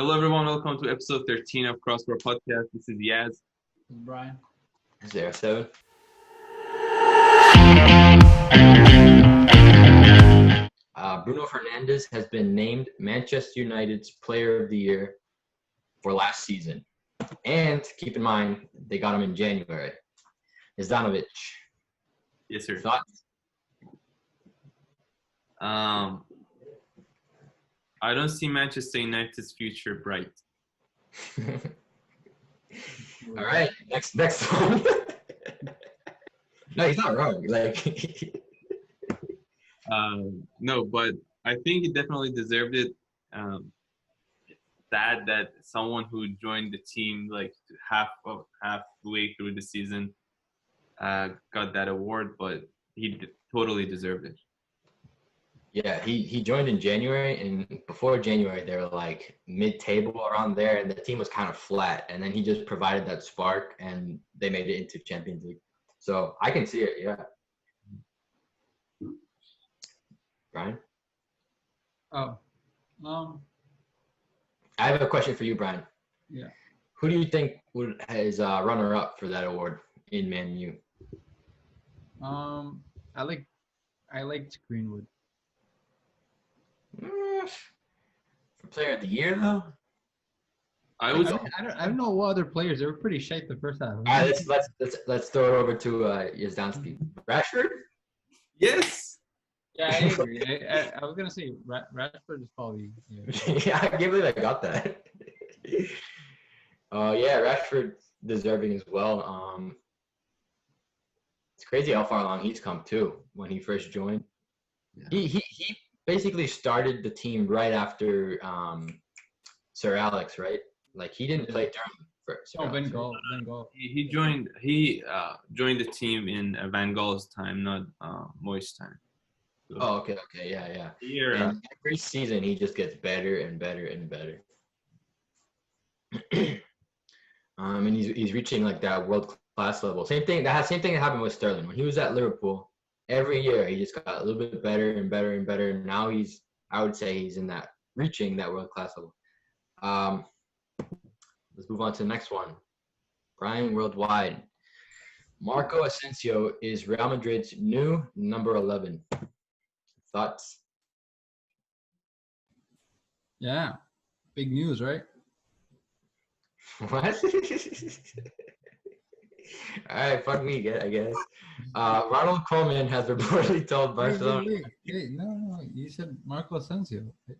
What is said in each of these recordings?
Hello, everyone. Welcome to episode 13 of Crossbar podcast. This is Yaz. Brian. 07. Bruno Fernandes has been named Manchester United's Player of the Year for last season. And keep in mind, they got him in January. Zdanovic. Yes, sir. Thoughts? I don't see Manchester United's future bright. All right, next one. No, he's not wrong. No, but I think he definitely deserved it. Sad that someone who joined the team like halfway through the season got that award, but he totally deserved it. Yeah, he joined in January, and before January, they were like mid-table around there, and the team was kind of flat. And then he just provided that spark, and they made it into Champions League. So I can see it, yeah. Brian? Oh, I have a question for you, Brian. yeah. Who do you think is runner-up for that award in Man U? I liked Greenwood. For Player of the Year, though. I don't know what other players. They were pretty shite the first half. All right, let's throw it over to Yazdansky. Rashford? Yes. Yeah, I agree. I was gonna say Rashford is probably. Yeah. Yeah, I can't believe I got that. Yeah, Rashford deserving as well. It's crazy how far along he's come too. When he first joined, he basically started the team right after Sir Alex, right? Like he didn't play during first. Van Gaal. He joined the team in Van Gaal's time, not Moyes' time. So, Oh, okay, yeah. Here, And every season he just gets better and better and better. And he's reaching like that world class level. Same thing that happened with Sterling when he was at Liverpool. Every year he just got a little bit better and better and better. And now I would say he's reaching that world class level. Let's move on to the next one. Brian Worldwide. Marco Asensio is Real Madrid's new number 11. Thoughts? Yeah, big news, right? What? All right, fuck me, I guess. Ronald Koeman has reportedly told Barcelona. Wait, no, you said Marco Asensio. All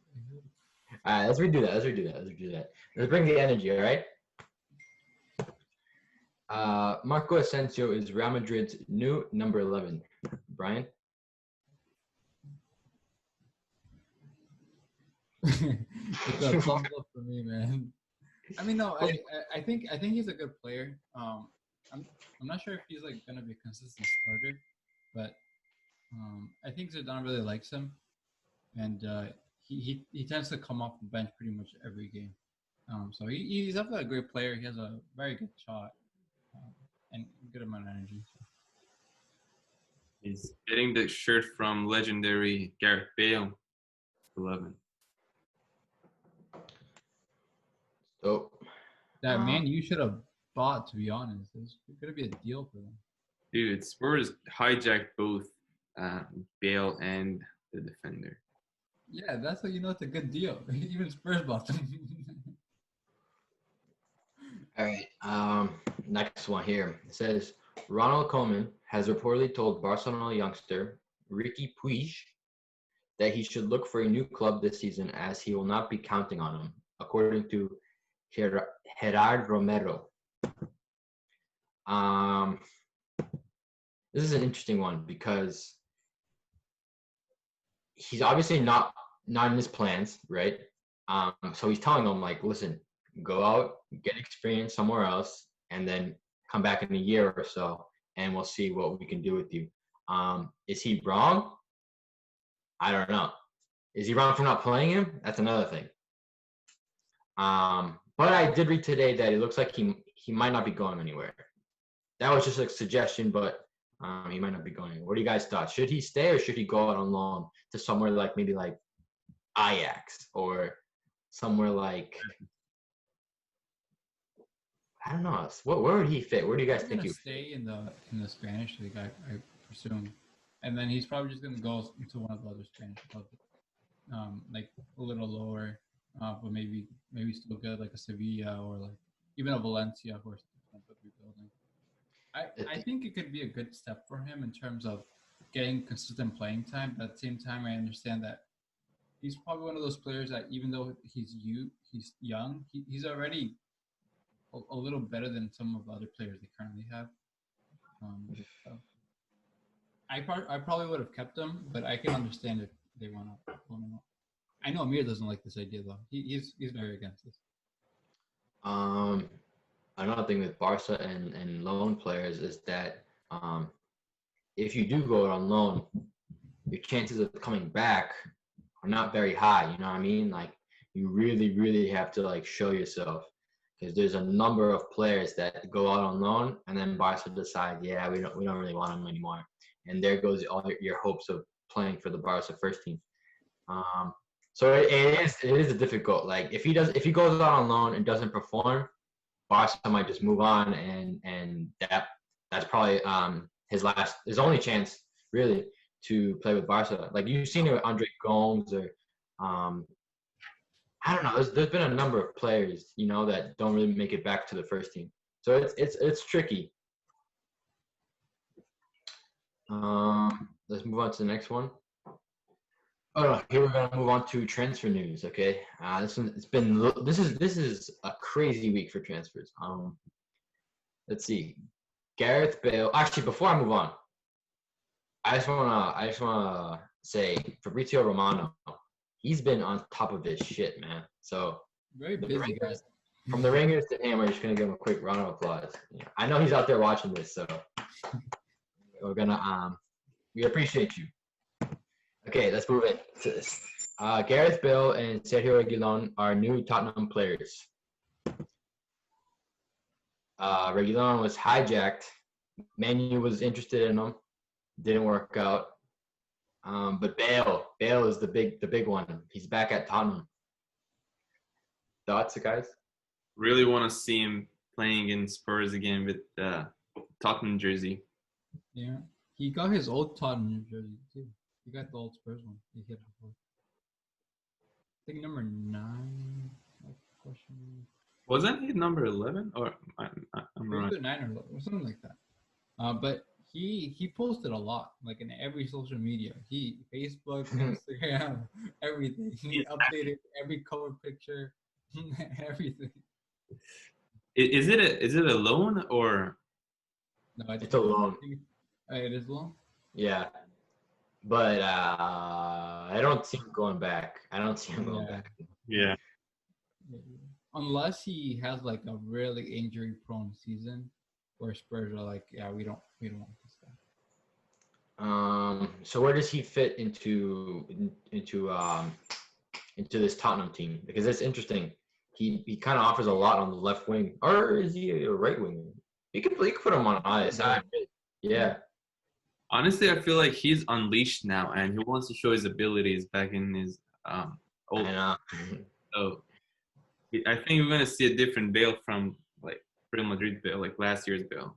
right, let's redo that. Let's bring the energy, all right? Marco Asensio is Real Madrid's new number 11. Brian? It's a thumbs up for me, man. I mean, no, I think he's a good player. I'm not sure if he's like gonna be a consistent starter, but I think Zidane really likes him, and he tends to come off the bench pretty much every game. So he's definitely a great player. He has a very good shot and good amount of energy. So. he's getting the shirt from legendary Gareth Bale, 11. So, That man, you should have bought. To be honest, it's gonna be a deal for them. Dude, Spurs hijacked both Bale and the defender. Yeah, that's how you know it's a good deal. Even Spurs bought them. all right. Next one here. It says Ronald Koeman has reportedly told Barcelona youngster Ricky Puig that he should look for a new club this season as he will not be counting on him, according to Gerard Romero. This is an interesting one because he's obviously not in his plans, right? So he's telling them like, listen, go out, get experience somewhere else, and then come back in a year or so, and we'll see what we can do with you. Is he wrong? I don't know. Is he wrong for not playing him? That's another thing. But I did read today that it looks like he might not be going anywhere. That was just a suggestion, but he might not be going anywhere. What do you guys thought? Should he stay or should he go out on loan to somewhere like maybe like Ajax or somewhere like, I don't know. Where would he fit? Where do you guys He's think gonna he? stay in the Spanish league, I presume, and then he's probably just gonna go into one of the other Spanish clubs, like a little lower, but maybe still good, like a Sevilla or like even a Valencia who are still rebuilding. I think it could be a good step for him in terms of getting consistent playing time. But at the same time, I understand that he's probably one of those players that even though he's young, he's already a little better than some of the other players they currently have. So I probably would have kept him, but I can understand if they want to pull him out. I know Amir doesn't like this idea though. He's very against this. Another thing with Barca and loan players is that if you do go on loan, your chances of coming back are not very high. You know what I mean? Like you really, really have to like show yourself because there's a number of players that go out on loan and then Barca decide, yeah, we don't really want them anymore, and there goes all your hopes of playing for the Barca first team. So it is difficult. Like if he goes out on loan and doesn't perform, Barca might just move on, and that's probably his only chance really to play with Barca. Like you've seen it with Andre Gomes or I don't know. There's been a number of players that don't really make it back to the first team. So it's tricky. Let's move on to the next one. Oh, here we're gonna move on to transfer news. Okay, this is a crazy week for transfers. Let's see, Gareth Bale. Actually, before I move on, I just wanna say Fabrizio Romano. He's been on top of his shit, man. So Very busy guy. From the Rangers to him, we're just gonna give him a quick round of applause. Yeah, I know he's out there watching this, so we're gonna we appreciate you. Okay, let's move it to this. Gareth Bale and Sergio Reguilon are new Tottenham players. Reguilon was hijacked. Manu was interested in him. Didn't work out. But Bale is the big one. He's back at Tottenham. Thoughts, guys? Really want to see him playing in Spurs again with Tottenham jersey. Yeah, he got his old Tottenham jersey too. He got the old Spurs one. He hit before. I think number 9. Question. Wasn't he number 11 or I'm wrong? 9 or something like that. But he posted a lot, like in every social media. He Facebook, Instagram, everything. He updated every cover picture, everything. Is it a loan or? No, it's a loan. It is a loan. Yeah, but I don't see him going back. Yeah. Unless he has like a really injury-prone season, where Spurs are like, yeah, we don't want this guy. So where does he fit into this Tottenham team? Because it's interesting. He kind of offers a lot on the left wing, or is he a right wing? You could put him on either side. Yeah. Honestly, I feel like he's unleashed now, and he wants to show his abilities back in his old. So I think we're gonna see a different Bale from like Real Madrid Bale, like last year's Bale.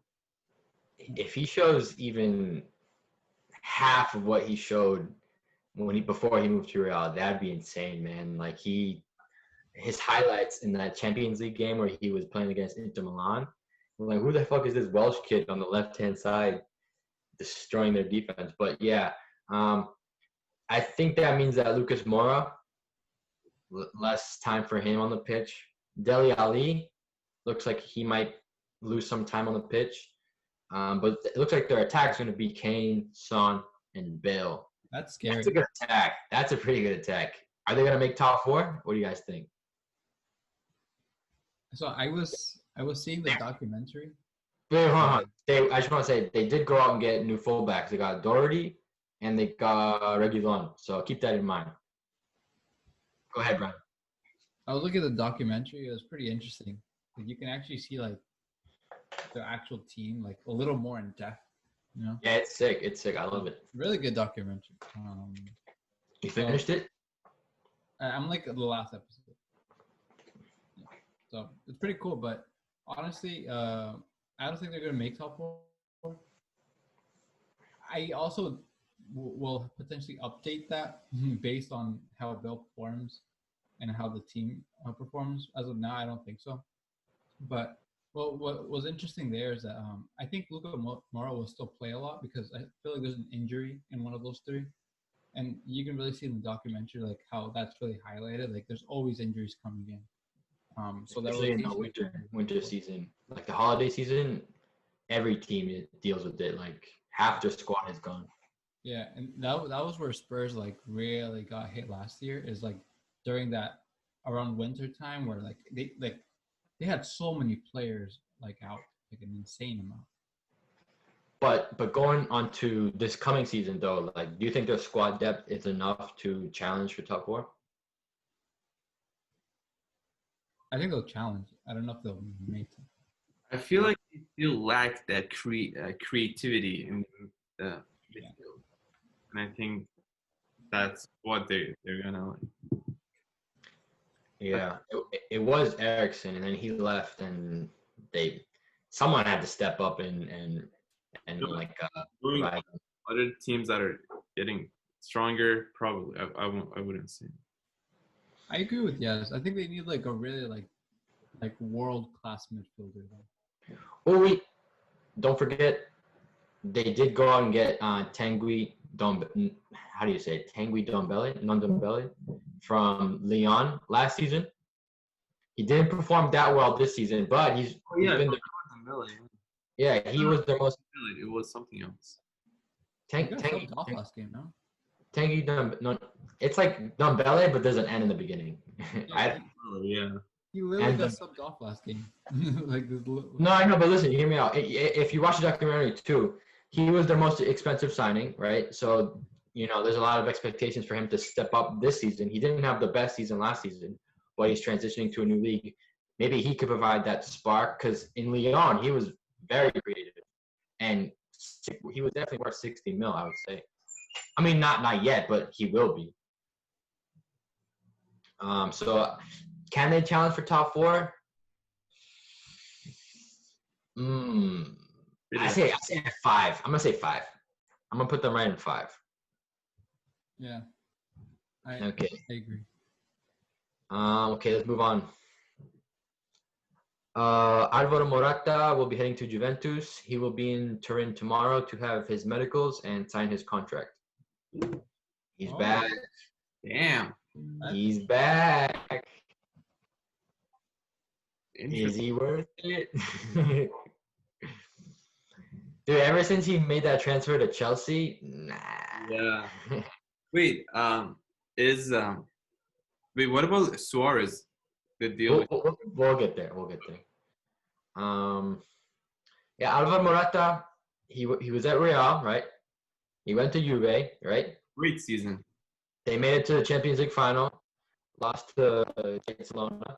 If he shows even half of what he showed before he moved to Real, that'd be insane, man. Like his highlights in that Champions League game where he was playing against Inter Milan. I'm like, who the fuck is this Welsh kid on the left-hand side destroying their defense? But yeah, I think that means that Lucas Moura, less time for him on the pitch. Dele Alli looks like he might lose some time on the pitch. But it looks like their attack is going to be Kane, Son, and Bale. That's scary. That's a good attack. That's a pretty good attack. Are they going to make top 4? What do you guys think? So I was seeing the documentary. Wait, hold on. I just want to say they did go out and get new fullbacks. They got Doherty and they got Reguilon. So keep that in mind. Go ahead, Brian. I was looking at the documentary. It was pretty interesting. Like, you can actually see like the actual team like a little more in depth. You know? Yeah, it's sick. I love it. Really good documentary. You finished it? I'm like the last episode. So it's pretty cool. But honestly, I don't think they're gonna make top four. I also will potentially update that based on how Bill performs and how the team performs. As of now, I don't think so. But what was interesting there is that I think Luka Mora will still play a lot because I feel like there's an injury in one of those three, and you can really see in the documentary like how that's really highlighted. Like there's always injuries coming in. So that Especially in the rotation winter season, like the holiday season, every team deals with it. Like half their squad is gone. Yeah, and that was where Spurs like really got hit last year. Is like during that around winter time where they had so many players like out, like an insane amount. But going on to this coming season though, like, do you think their squad depth is enough to challenge for top four? I think they'll challenge. I don't know if they'll make it. I feel like they still lack that creativity in the midfield, and I think that's what they're gonna like. Yeah, it was Ericsson, and then he left, and someone had to step up and like Doing provide. other teams that are getting stronger, probably I wouldn't say. I agree with Yes. I think they need like a really like world class midfielder though. Oh wait, don't forget they did go out and get Tanguy how do you say it? Tanguy Ndombele from Lyon last season. He didn't perform that well this season, but he's been yeah, he was the most. It was something else. Tanguy off last game, no? Tanguy no, it's like Ndombele, but there's an N in the beginning. Yeah. He literally got subbed off last game. Like this. No, I know, but listen, hear me out. If you watch the documentary too, he was their most expensive signing, right? So, there's a lot of expectations for him to step up this season. He didn't have the best season last season, but he's transitioning to a new league. Maybe he could provide that spark because in Lyon, he was very creative. And he was definitely worth 60 mil, I would say. I mean, not yet, but he will be. So can they challenge for top four? I say 5. I'm gonna say 5. I'm gonna put them right in 5. Yeah. Okay. I agree. Okay, let's move on. Alvaro Morata will be heading to Juventus. He will be in Turin tomorrow to have his medicals and sign his contract. He's back. Damn. He's back. Is he worth it? Dude, ever since he made that transfer to Chelsea, nah. Yeah. Wait, what about Suarez? The deal. We'll get there. Yeah, Alvaro Morata, he was at Real, right? He went to Juve, right? Great season. They made it to the Champions League final, lost to Barcelona,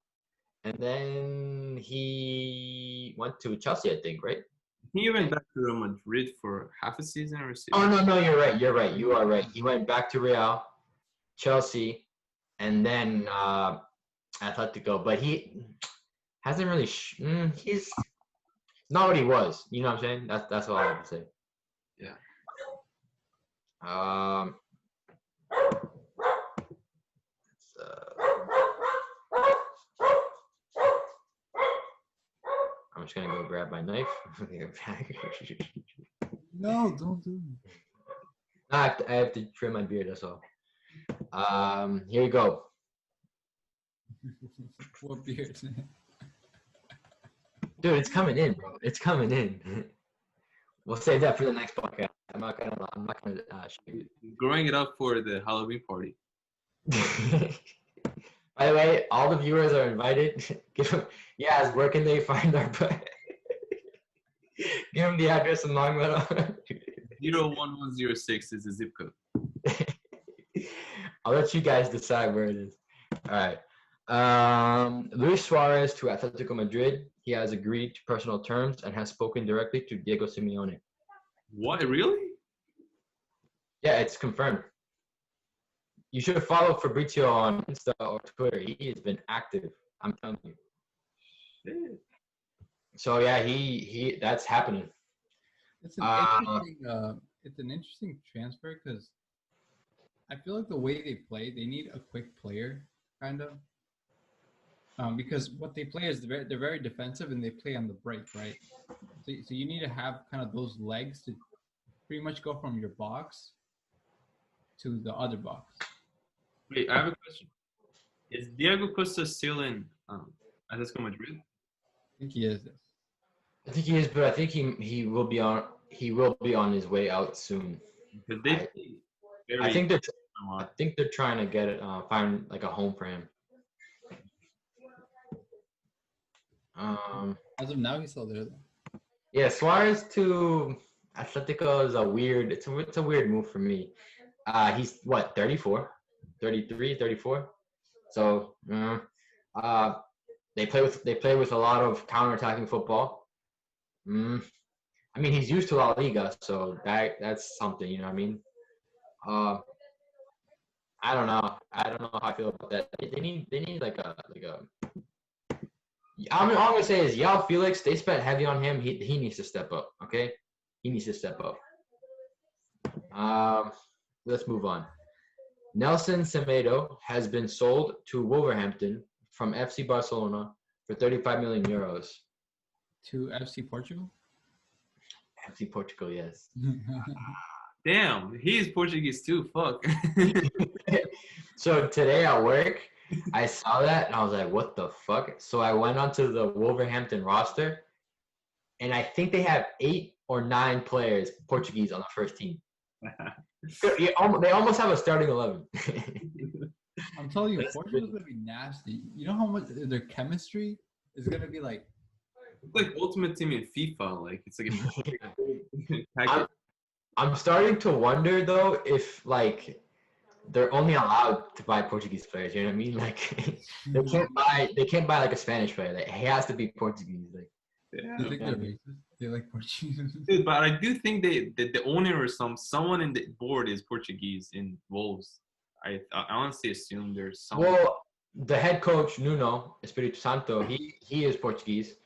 and then he went to Chelsea, I think, right? He went back to Real Madrid for half a season or a season. Oh no, you're right. You are right. He went back to Real, Chelsea, and then Atletico. But he hasn't really. He's not what he was. You know what I'm saying? That's all I have to say. Yeah. I'm just gonna go grab my knife. No, don't do it. I have to trim my beard. That's all. Here you go. What beard? Dude, it's coming in, bro. It's coming in. We'll save that for the next podcast. I'm not gonna shoot you. Growing it up for the Halloween party. By the way, all the viewers are invited. Where can they find our? Give them the address in Longmeadow. 01106 is the zip code. I'll let you guys decide where it is. All right. Luis Suarez to Atletico Madrid. He has agreed to personal terms and has spoken directly to Diego Simeone. What? Really? Yeah, it's confirmed. You should follow Fabrizio on Insta or Twitter. He has been active. I'm telling you. So yeah, he that's happening. It's an interesting transfer because I feel like the way they play, they need a quick player, kind of. Because what they play is they're very defensive and they play on the break, right? So you need to have kind of those legs to pretty much go from your box to the other box. Wait, I have a question. Is Diego Costa still in Atletico Madrid? I think he is. I think he is, but I think he will be on his way out soon. Because they play I very think they're trying to get it find like a home for him. As of now, he's still there though. Yeah, Suarez to Atletico is it's a weird move for me. He's what, 34, 33, 34. So they play with a lot of counterattacking football. I mean, he's used to La Liga, so that's something, you know what I mean? I don't know. I don't know how I feel about that. They need like a. All I'm gonna say is Yao Felix. They spent heavy on him. He needs to step up. Okay, he needs to step up. Let's move on. Nelson Semedo has been sold to Wolverhampton from FC Barcelona for 35 million euros. To FC Portugal? FC Portugal, yes. Damn, he's Portuguese too. Fuck. So today at work, I saw that and I was like, what the fuck? So I went onto the Wolverhampton roster, and I think they have 8 or 9 players Portuguese on the first team. They almost have a starting 11. I'm telling you, Portugal's gonna be nasty. You know how much their chemistry is gonna be like. It's like Ultimate Team in FIFA. Like it's like a package. I'm starting to wonder though if like they're only allowed to buy Portuguese players. You know what I mean? Like they can't buy like a Spanish player. Like, he has to be Portuguese. Like, Yeah. Do you think they're racist? They like Portuguese. Dude, but I do think the owner or someone in the board is Portuguese in Wolves. I honestly assume there's some. Well, the head coach Nuno Espírito Santo, he is Portuguese,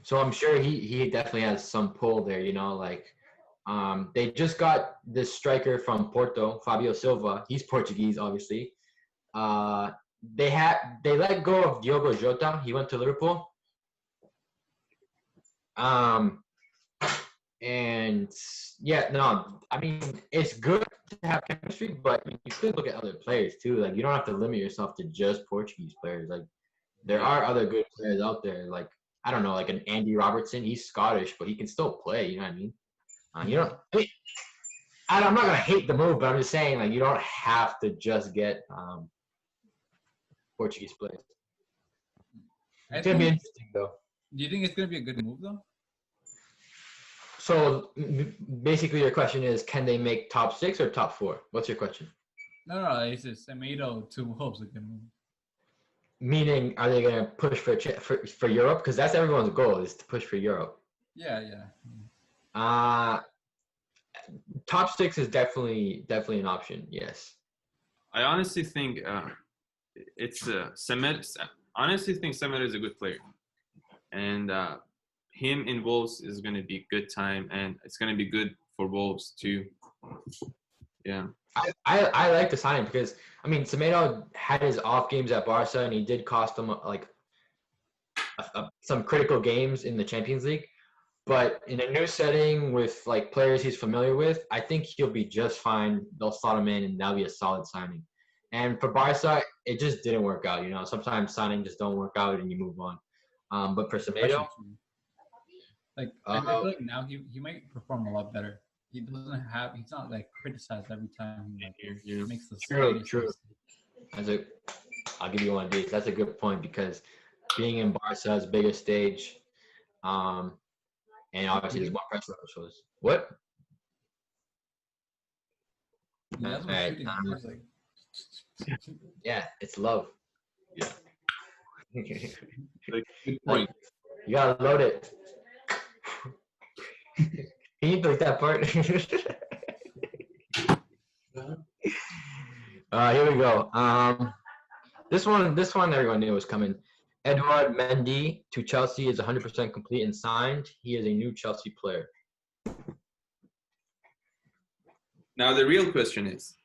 so I'm sure he definitely has some pull there. You know, like they just got this striker from Porto, Fabio Silva. He's Portuguese, obviously. They let go of Diogo Jota. He went to Liverpool. And yeah, no, I mean, it's good to have chemistry, but you could look at other players too. Like, you don't have to limit yourself to just Portuguese players. Like, there are other good players out there. Like, I don't know, like an Andy Robertson. He's Scottish, but he can still play. You know what I mean? You don't. I'm not gonna hate the move, but I'm just saying, like, you don't have to just get Portuguese players. It's gonna be interesting, though. Do you think it's gonna be a good move, though? So basically, your question is, can they make top 6 or top 4? What's your question? No, it's just Semedo to Wolves a good move. Meaning, are they gonna push for Europe? Because that's everyone's goal, is to push for Europe. Yeah. Top 6 is definitely an option. Yes. I honestly think it's Semedo. Honestly, think Semedo is a good player, and him in Wolves is going to be good time, and it's going to be good for Wolves too. Yeah. I like the signing because, I mean, Semedo had his off games at Barca, and he did cost them like some critical games in the Champions League. But in a new setting with like players he's familiar with, I think he'll be just fine. They'll slot him in, and that'll be a solid signing. And for Barca, it just didn't work out. You know, sometimes signings just don't work out, and you move on. But for Semedo, like I feel like now he might perform a lot better. He's not like criticized every time he makes the true. I'll give you one of these. That's a good point because being in Barca's biggest stage, and obviously there's one press shows. What? Yeah, that's what shooting is like. Yeah, it's love. Yeah. Good point. You gotta load it. Can you delete that part? Here we go. This one everyone knew was coming. Edouard Mendy to Chelsea is 100% complete and signed. He is a new Chelsea player. Now the real question is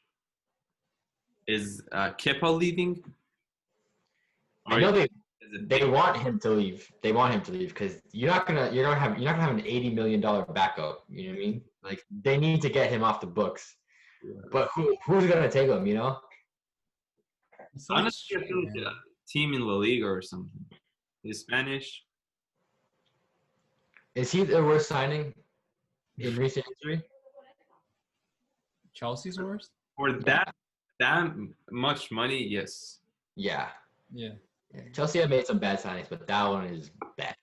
Kepa leaving? I know is it they want him to leave. They want him to leave because you're not gonna have an $80 million backup. You know what I mean? Like they need to get him off the books. But who's gonna take him? You know? Honestly, I feel like a team in La Liga or something. He's Spanish. Is he the worst signing in recent history? Chelsea's worst? For that much money, yes. Yeah. Yeah. Chelsea have made some bad signings, but that one is bad.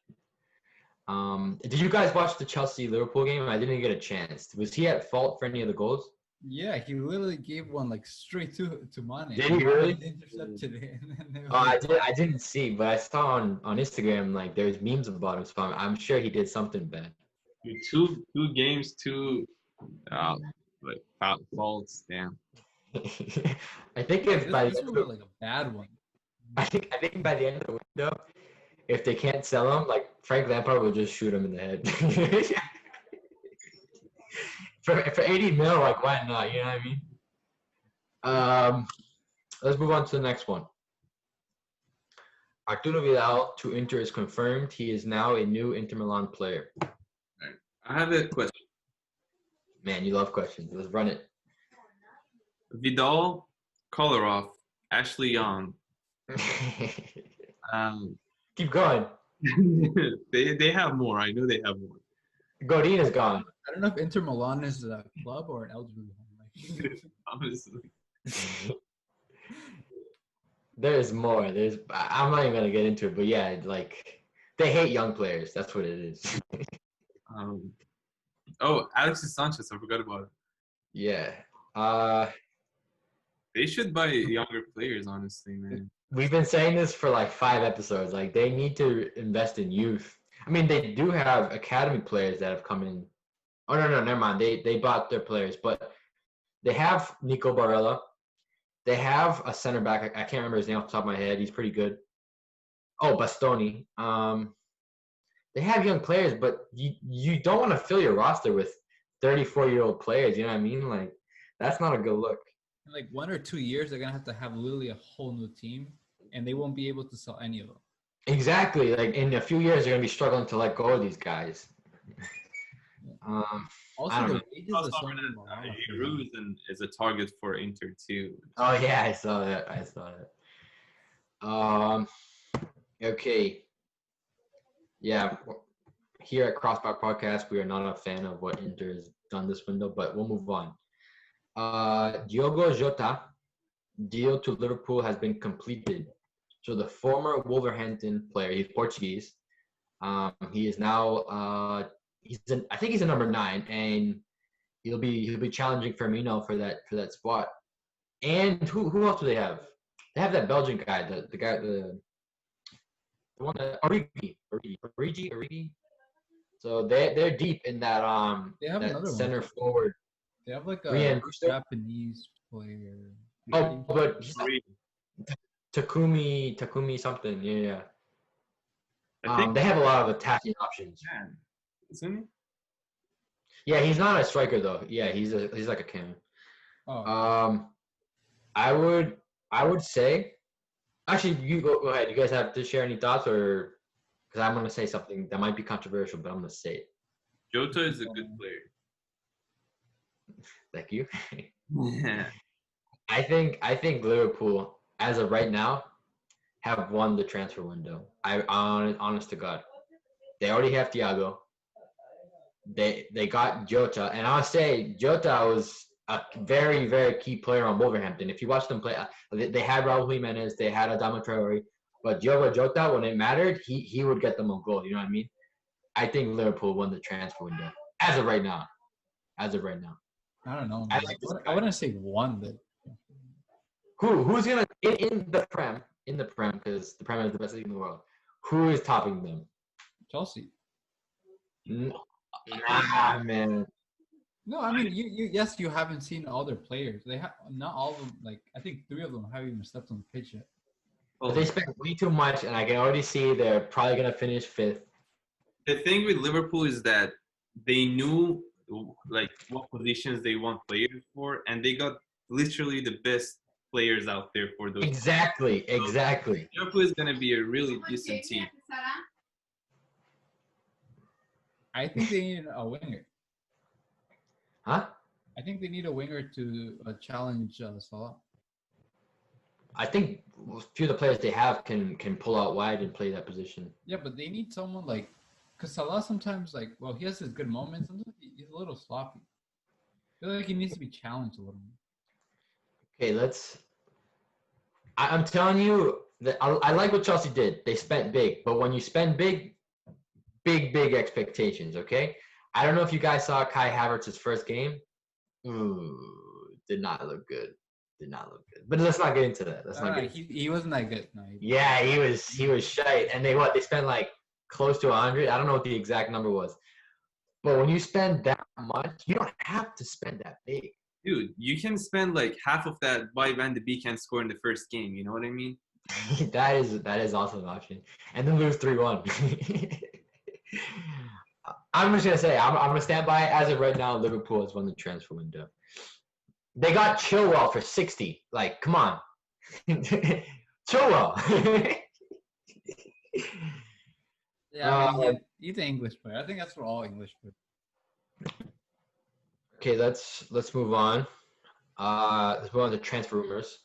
Did you guys watch the Chelsea Liverpool game? I didn't get a chance. Was he at fault for any of the goals? Yeah, he literally gave one like straight to Mane. Did he really? Intercepted it. I didn't see, but I saw on Instagram like there's memes about him, so I'm sure he did something bad. Two games, like faults. Damn. I think if by this was like a bad one. I think by the end of the window, if they can't sell him, like Frank Lampard will just shoot him in the head. for 80 mil, like why not? You know what I mean? Let's move on to the next one. Arturo Vidal to Inter is confirmed. He is now a new Inter Milan player. Right. I have a question. Man, you love questions. Let's run it. Vidal, Kolarov, Ashley Young. Keep going. they have more. I know they have more. Godin is gone. I don't know if Inter Milan is a club or an elderly home. Honestly. There's more. I'm not even gonna get into it, but yeah, like they hate young players. That's what it is. Alexis Sanchez. I forgot about it. Yeah. They should buy younger players, honestly, man. We've been saying this for like 5 episodes. Like they need to invest in youth. I mean, they do have academy players that have come in. Oh no, never mind. They bought their players, but they have Nico Barella. They have a center back. I can't remember his name off the top of my head. He's pretty good. Oh, Bastoni. They have young players, but you don't want to fill your roster with 34-year-old players. You know what I mean? Like that's not a good look. In like 1 or 2 years, they're gonna have literally a whole new team, and they won't be able to sell any of them. Exactly. Like in a few years, they're gonna be struggling to let go of these guys. Also, the wages of Giroud is a target for Inter too. Oh yeah, I saw that. Okay. Yeah. Here at Crossbar Podcast, we are not a fan of what Inter has done this window, but we'll move on. Diogo Jota deal to Liverpool has been completed. So the former Wolverhampton player, he's Portuguese. He is now I think he's a number 9, and he'll be challenging Firmino for that spot. And who else do they have? They have that Belgian guy, the one that Origi. So they're deep in that they have that center one. forward. They have like a Japanese player. Oh, but Takumi something. Yeah. They have a lot of attacking options. Man, isn't he? Yeah, he's not a striker though. Yeah, he's like a cam. Oh. I would say, actually, you go ahead. You guys have to share any thoughts, or because I'm gonna say something that might be controversial, but I'm gonna say it. Jota is a good player. Thank you. Yeah. I think Liverpool, as of right now, have won the transfer window. Honest to God, they already have Thiago. They got Jota, and I'll say Jota was a very, very key player on Wolverhampton. If you watch them play, they had Raul Jimenez, they had Adama Traore, but Diogo Jota, when it mattered, he would get them a goal. You know what I mean? I think Liverpool won the transfer window as of right now. I don't know. I wouldn't say won, but who's gonna in the Prem because the Prem is the best league in the world. Who is topping them? Chelsea. Nah, man. No, I mean you haven't seen all their players. They have not all of them. Like I think 3 of them haven't even stepped on the pitch yet. But they spent way too much, and I can already see they're probably gonna finish 5th. The thing with Liverpool is that they knew like what positions they want players for, and they got literally the best players out there for those. Exactly. Liverpool is gonna be a really decent team. I think they need a winger. Huh? I think they need a winger to challenge Salah. I think a few of the players they have can pull out wide and play that position. Yeah, but they need someone like, because Salah sometimes he has his good moments. Sometimes he's a little sloppy. I feel like he needs to be challenged a little more. Okay, I'm telling you that I like what Chelsea did. They spent big, but when you spend big expectations. Okay, I don't know if you guys saw Kai Havertz's first game. Ooh, did not look good. But let's not get into that. He wasn't that good. No, yeah, he was shite. And they spent like close to 100. I don't know what the exact number was. But when you spend that much, you don't have to spend that big. Dude, you can spend like half of that by Van de Beek and score in the first game. You know what I mean? that is also an option. And then lose 3-1. I'm just gonna say I'm gonna stand by it. As of right now, Liverpool has won the transfer window. They got Chilwell for 60. Like, come on, Chilwell. Yeah, he's an English player. I think that's for all English players. Okay, let's move on. Let's move on to transfer rumors.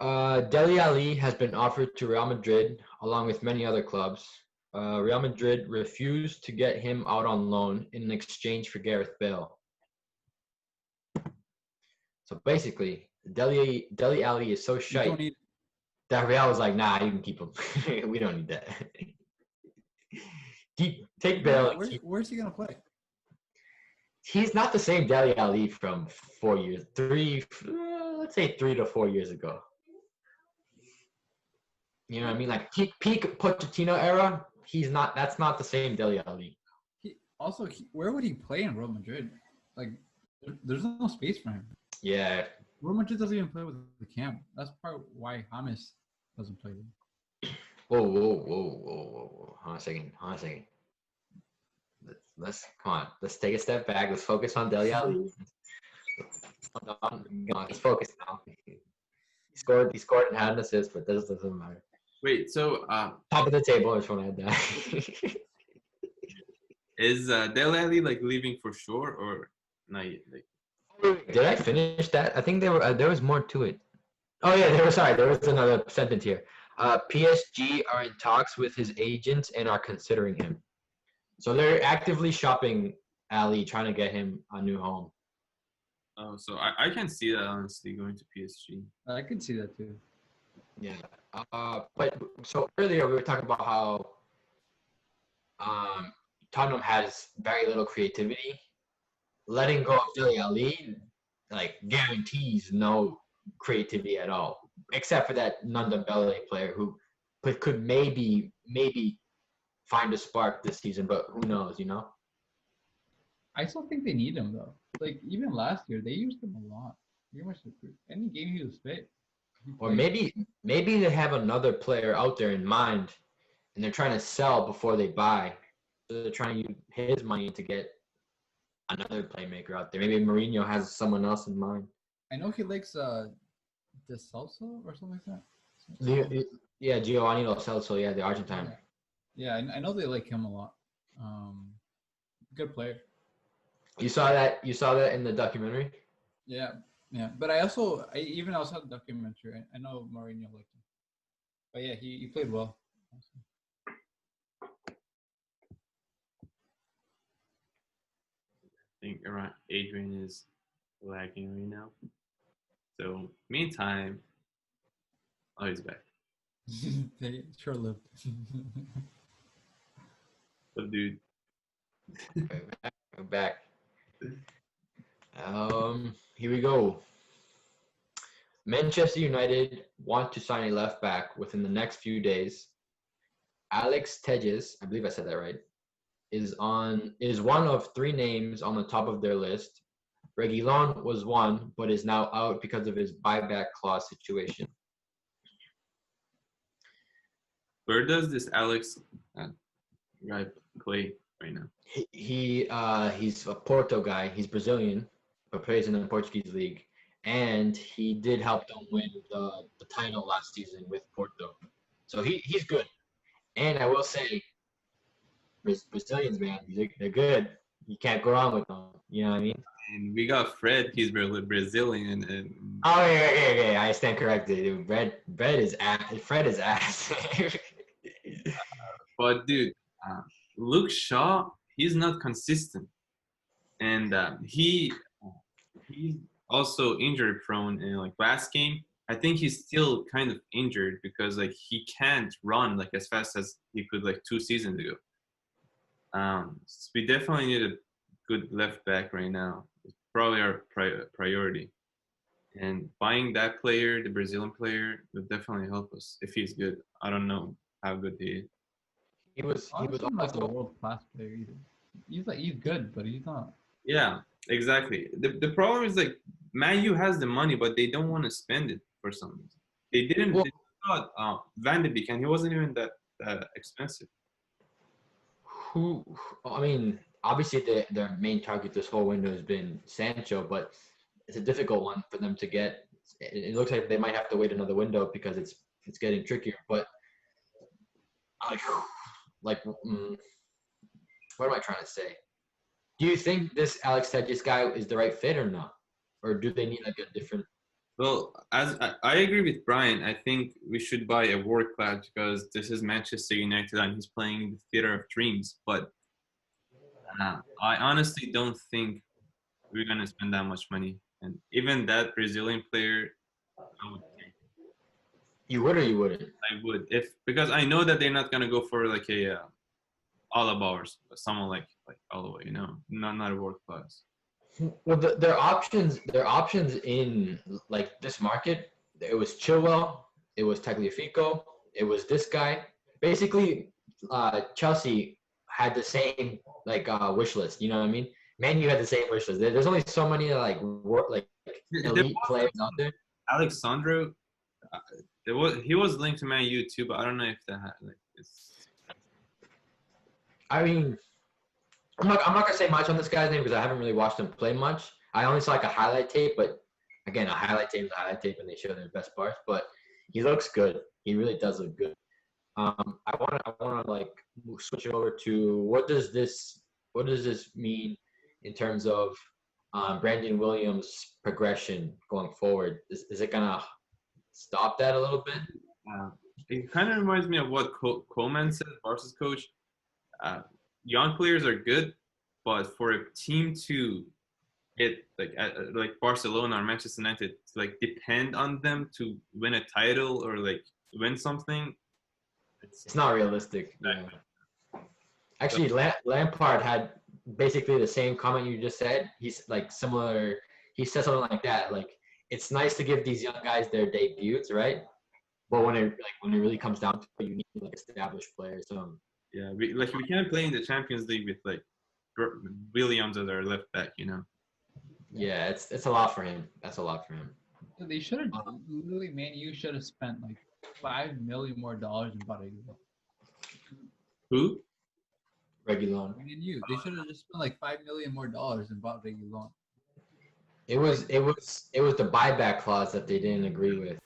Dele Alli has been offered to Real Madrid along with many other clubs. Real Madrid refused to get him out on loan in exchange for Gareth Bale. So basically, Dele Alli is so shite that Real was like, nah, you can keep him. We don't need that. Take Bale. Where's he going to play? He's not the same Dele Alli from 4 years, let's say 3 to 4 years ago. You know what I mean? Like peak Pochettino era, that's not the same Dele Alli. Where would he play in Real Madrid? Like, there's no space for him. Yeah. Real Madrid doesn't even play with the camp. That's part why James doesn't play there. Whoa. Hold on a second. Let's come on. Let's take a step back. Let's focus on Dele Alli. Come on, let's focus now. He scored and had an assist, but this doesn't matter. Wait, so top of the table. I just want to add that. Is Dele Alli like leaving for sure or not? Did I finish that? I think there was more to it. Oh yeah, there was another sentence here. PSG are in talks with his agents and are considering him. So they're actively shopping Ali, trying to get him a new home. Oh, so I can see that honestly going to PSG. I can see that too. Yeah. But so earlier we were talking about how Tottenham has very little creativity. Letting go of Dele Alli like guarantees no creativity at all, except for that Ndombele player who could maybe find a spark this season, but who knows, you know? I still think they need him though. Like even last year, they used him a lot. Pretty much any game he was fit. Or maybe they have another player out there in mind, and they're trying to sell before they buy. So they're trying to use his money to get another playmaker out there. Maybe Mourinho has someone else in mind. I know he likes De Celso or something like that. Yeah, Giovanni Lo Celso, yeah, the Argentine. Yeah, I know they like him a lot. Good player. You saw that in the documentary? Yeah. But I even saw the documentary. I know Mourinho liked him. But yeah, he played well. I think around Adrian is lagging right now. So meantime, he's back. Short-lived. So dude. We're back. Here we go. Manchester United want to sign a left back within the next few days. Alex Telles, I believe I said that right, is one of 3 names on the top of their list. Reguilon was one, but is now out because of his buyback clause situation. Where does this Alex guy play right now? He's a Porto guy. He's Brazilian, but plays in the Portuguese league, and he did help them win the title last season with Porto. So he's good. And I will say, Brazilians, man, they're good. You can't go wrong with them. You know what I mean? And we got Fred. He's Brazilian. And Oh, yeah. I stand corrected. Dude. Bread is ass. Fred is ass. but dude, Luke Shaw, he's not consistent, and he's also injury prone. And like last game, I think he's still kind of injured because like he can't run like as fast as he could like 2 seasons ago. So we definitely need a good left back right now. It's probably our priority. And buying that player, the Brazilian player, would definitely help us if he's good. I don't know how good he is. He was Honestly, like a also world class player either. He's good, but he's not. Yeah, exactly. The problem is like Man U has the money, but they don't want to spend it for some reason. They didn't. well, They thought Van de Beek, and he wasn't even that expensive. who I mean, obviously their main target this whole window has been Sancho, but it's a difficult one for them to get. It looks like they might have to wait another window because it's getting trickier. But I like what am I trying to say? Do you think this Alex Telles guy is the right fit or not, or do they need like a different? Well, as I agree with Brian, I think we should buy a world class because this is Manchester United and he's playing the theater of dreams. But I honestly don't think we're gonna spend that much money. And even that Brazilian player, I would take. You would or you wouldn't? I would if because I know that they're not gonna go for like a Alaba or someone like Alaba, you know, not a world class. Well, their options in like this market, it was Chilwell, it was Tagliafico, it was this guy. Basically, Chelsea had the same like wish list. You know what I mean? Man, you had the same wish list. There's only so many like There elite was players out there. Alexandro. He was linked to Man U too, but I don't know if that like it's. I mean, I'm not gonna say much on this guy's name because I haven't really watched him play much. I only saw like a highlight tape, but again, a highlight tape is a highlight tape, and they show their best parts. But he looks good. He really does look good. I wanna like switch it over to what does this mean in terms of Brandon Williams' progression going forward? Is it gonna stop that a little bit? It kind of reminds me of what Coleman said, Barca's coach. Uh, Young players are good, but for a team to get like Barcelona or Manchester United to like depend on them to win a title or like win something, It's not realistic. Yeah. Actually, Lampard had basically the same comment you just said. He's like similar. He said something like that. Like it's nice to give these young guys their debuts, right? But when it really comes down to it, you need like established players. yeah, we can't play in the Champions League with like Williams as our left back, you know. Yeah, it's a lot for him. That's a lot for him. So they should have literally, Man U should have spent like $5 million more and bought a Who? Regulon. Man U. They should have just spent like $5 million more and bought Regulon. It was the buyback clause that they didn't agree with.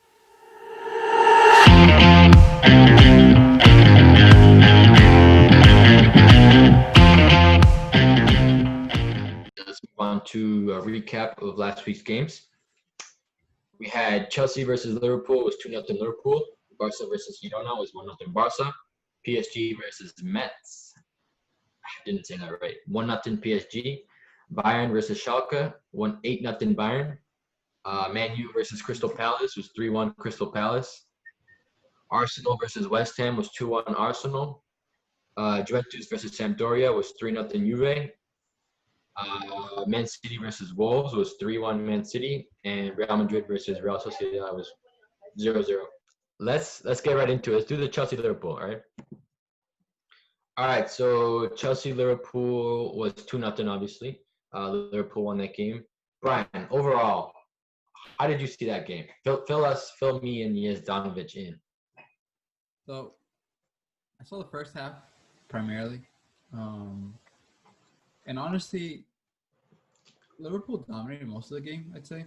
Let's move on to a recap of last week's games. We had Chelsea versus Liverpool was 2-0 Liverpool. Barca versus Girona was 1-0 Barca. PSG versus Metz. I didn't say that right. 1-0 PSG. Bayern versus Schalke. 8-0 Bayern. Man U versus Crystal Palace was 3-1 Crystal Palace. Arsenal versus West Ham was 2-1 Arsenal. Juventus versus Sampdoria was 3-0 Juve. Man City versus Wolves was 3-1 Man City, and Real Madrid versus Real Sociedad was 0-0. Let's get right into it. Let's do the Chelsea Liverpool, all right? All right, so Chelsea Liverpool was 2-0, obviously. Liverpool won that game. Brian, overall, how did you see that game? Fill me and Yazdanovic in. So I saw the first half primarily, and honestly, Liverpool dominated most of the game. I'd say.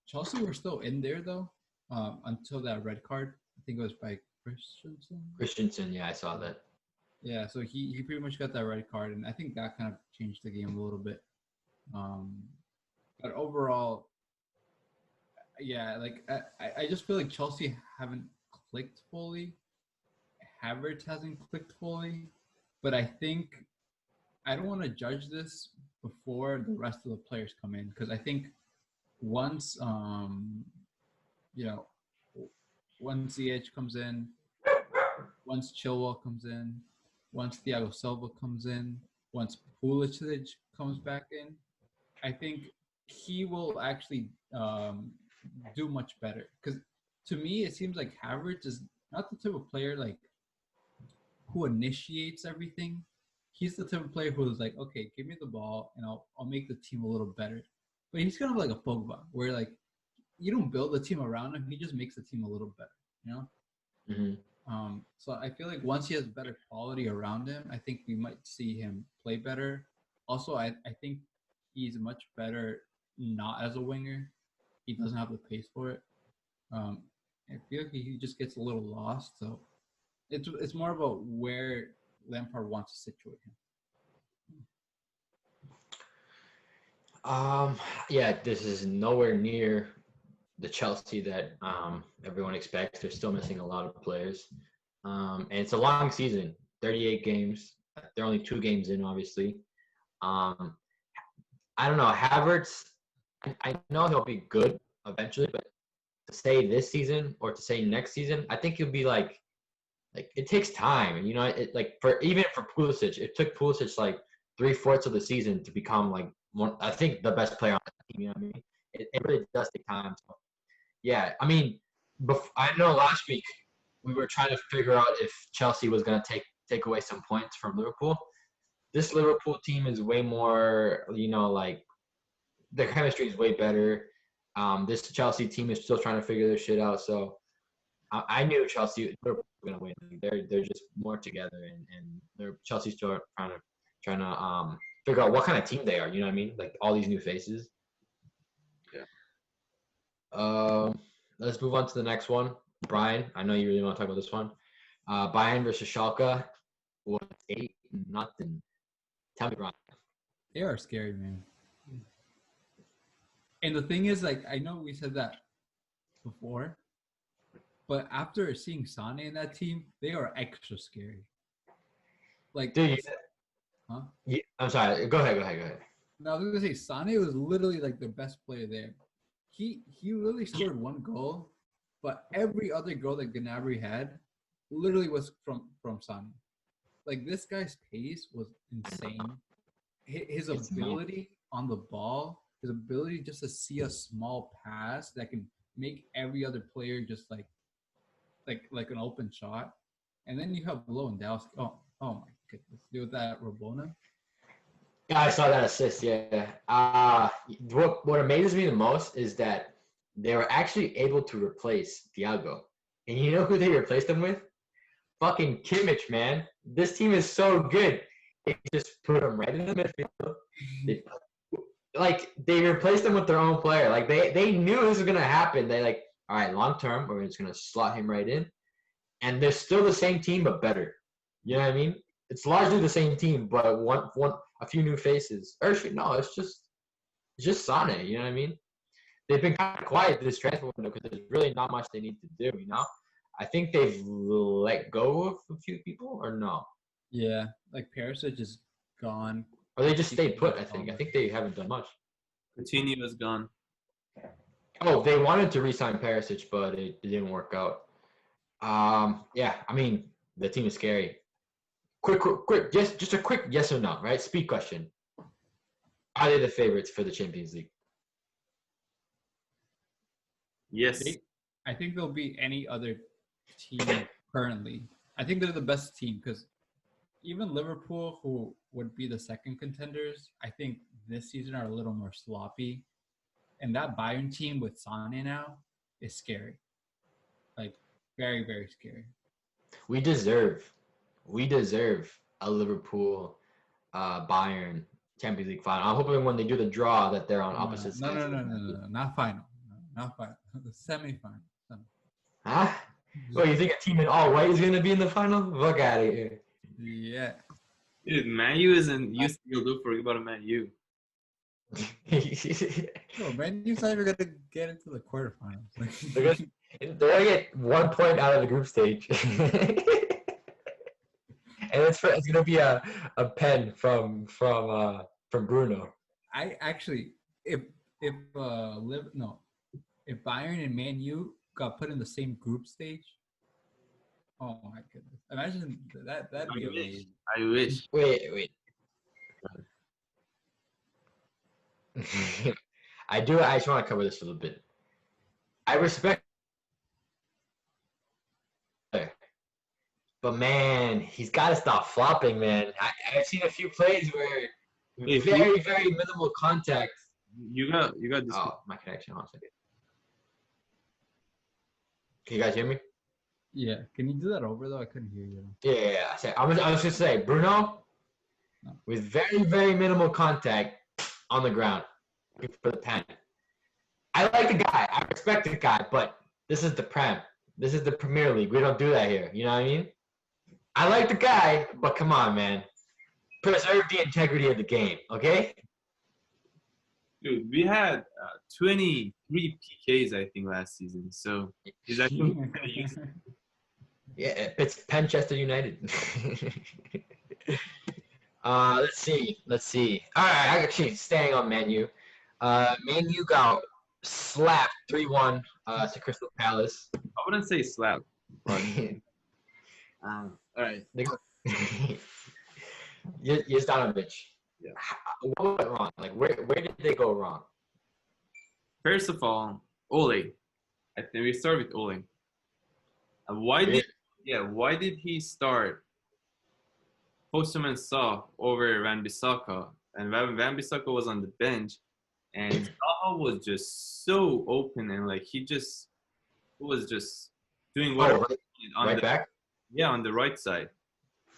Chelsea were still in there though, until that red card. I think it was by Christensen. Christensen, yeah, I saw that. Yeah, so he pretty much got that red card, and I think that kind of changed the game a little bit. Um, but overall, yeah, like I just feel like Chelsea haven't clicked fully. Havertz hasn't clicked fully, but I think I don't want to judge this before the rest of the players come in because I think once you know once CH comes in, once Chilwell comes in, once Thiago Silva comes in, once Pulisic comes back in, I think he will actually do much better. Because to me, it seems like Havertz is not the type of player like who initiates everything. He's the type of player who is like, okay, give me the ball and I'll make the team a little better. But he's kind of like a Pogba, where like you don't build the team around him; he just makes the team a little better. You know. Mm-hmm. So I feel like once he has better quality around him, I think we might see him play better. Also, I think he's much better not as a winger. He doesn't have the pace for it. Um, I feel like he just gets a little lost. So it's more about where Lampard wants to situate him. Yeah, this is nowhere near the Chelsea that everyone expects. They're still missing a lot of players. And it's a long season, 38 games. They're only 2 games in, obviously. I don't know. Havertz, I know he'll be good eventually, but to say this season or to say next season, I think he'll be like it takes time. You know, it like for even for Pulisic, it took Pulisic like 3/4 of the season to become like one. I think the best player on the team. You know what I mean? It really does take time. So, yeah, I mean, I know last week we were trying to figure out if Chelsea was going to take away some points from Liverpool. This Liverpool team is way more, you know, like their chemistry is way better. This Chelsea team is still trying to figure their shit out. So I knew Chelsea were going to win. They're just more together, and they're Chelsea's still trying to figure out what kind of team they are. You know what I mean? Like all these new faces. Yeah. Let's move on to the next one. Brian, I know you really want to talk about this one. Bayern versus Schalke was 8-0. Tell me, Brian. They are scary, man. And the thing is, like, I know we said that before, but after seeing Sane in that team, they are extra scary. Like, Dude, huh? I'm sorry. Go ahead. No, I was gonna say Sane was literally like the best player there. He literally scored one goal, but every other goal that Gnabry had literally was from Sane. Like this guy's pace was insane. His ability on the ball, his ability just to see a small pass that can make every other player just like an open shot. And then you have Lewandowski. Oh my goodness, with that Rabona. Yeah, I saw that assist. Yeah. What amazes me the most is that they were actually able to replace Thiago, and you know who they replaced him with? Fucking Kimmich, man. This team is so good. They just put him right in the midfield. They replaced him with their own player. Like they knew this was gonna happen. They like, all right, long term, we're just gonna slot him right in, and they're still the same team but better. You know what I mean? It's largely the same team, but a few new faces. Or no, it's just Sane. You know what I mean? They've been kind of quiet this transfer window because there's really not much they need to do. You know, I think they've let go of a few people, or no? Yeah, like Perisic is gone. Or they just stayed put. I think they haven't done much. Coutinho is gone. Oh, they wanted to re-sign Perisic, but it didn't work out. Yeah, I mean the team is scary. Quick, just a quick yes or no, right? Speed question. Are they the favorites for the Champions League? Yes. I think they'll beat any other team currently. I think they're the best team because even Liverpool, who would be the second contenders, I think this season are a little more sloppy. And that Bayern team with Sane now is scary. Like, very, very scary. We deserve we deserve a Liverpool, Bayern Champions League final. I'm hoping when they do the draw that they're on opposite No, sides. no, not final. No, not final. The semi-final. Huh? Well, you think a team in all white is gonna be in the final? Fuck out of here. Yeah. Dude, Man U isn't used to go forget about a Man U. No, Man U's not even gonna get into the quarterfinals. They're gonna get 1 point out of the group stage. And it's gonna be a pen from Bruno. I actually, if if Bayern and Man U got put in the same group stage, oh my goodness! Imagine that. That'd be amazing. I wish. Wait. I just want to cover this a little bit. I respect her, but man, he's got to stop flopping, man. I've seen a few plays where very minimal contact. You got this. Oh, my connection. Hold on a second. Can you guys hear me? Yeah. Can you do that over though? I couldn't hear you. Yeah. I was just say Bruno with very minimal contact on the ground for the pen. I like the guy. I respect the guy, but this is the Prem. This is the Premier League. We don't do that here. You know what I mean? I like the guy, but come on, man. Preserve the integrity of the game, okay? Dude, we had 23 PKs, I think, last season. So is that Yeah, it's Manchester United. Let's see. All right, actually staying on Man U. Man U got slapped 3-1 to Crystal Palace. I wouldn't say slap. But, all right. Yazdanovic. Yeah. What went wrong? Like, where did they go wrong? First of all, Ole. I think we start with Ole. Why did he start Postman Saw over Van Bissaka? And Van Bissaka was on the bench, and Zaha was just so open, and like he was just doing whatever on the back. Yeah, on the right side.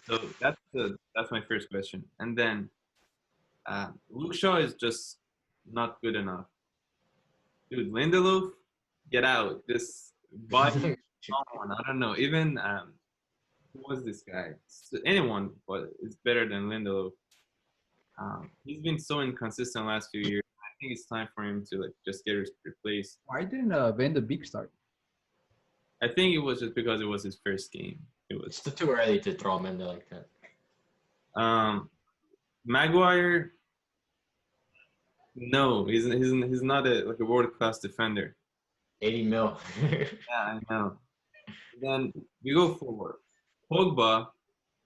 So that's my first question. And then Luke Shaw is just not good enough. Dude, Lindelof, get out. This body, someone, I don't know. Even who was this guy? Anyone, but it's better than Lindelof. He's been so inconsistent last few years. I think it's time for him to like just get replaced. Why didn't Van de Beek start? I think it was just because it was his first game. It's still too early to throw him in there like that. Maguire, no, he's not a world class defender. 80 mil. Yeah, I know. Then we go forward. Pogba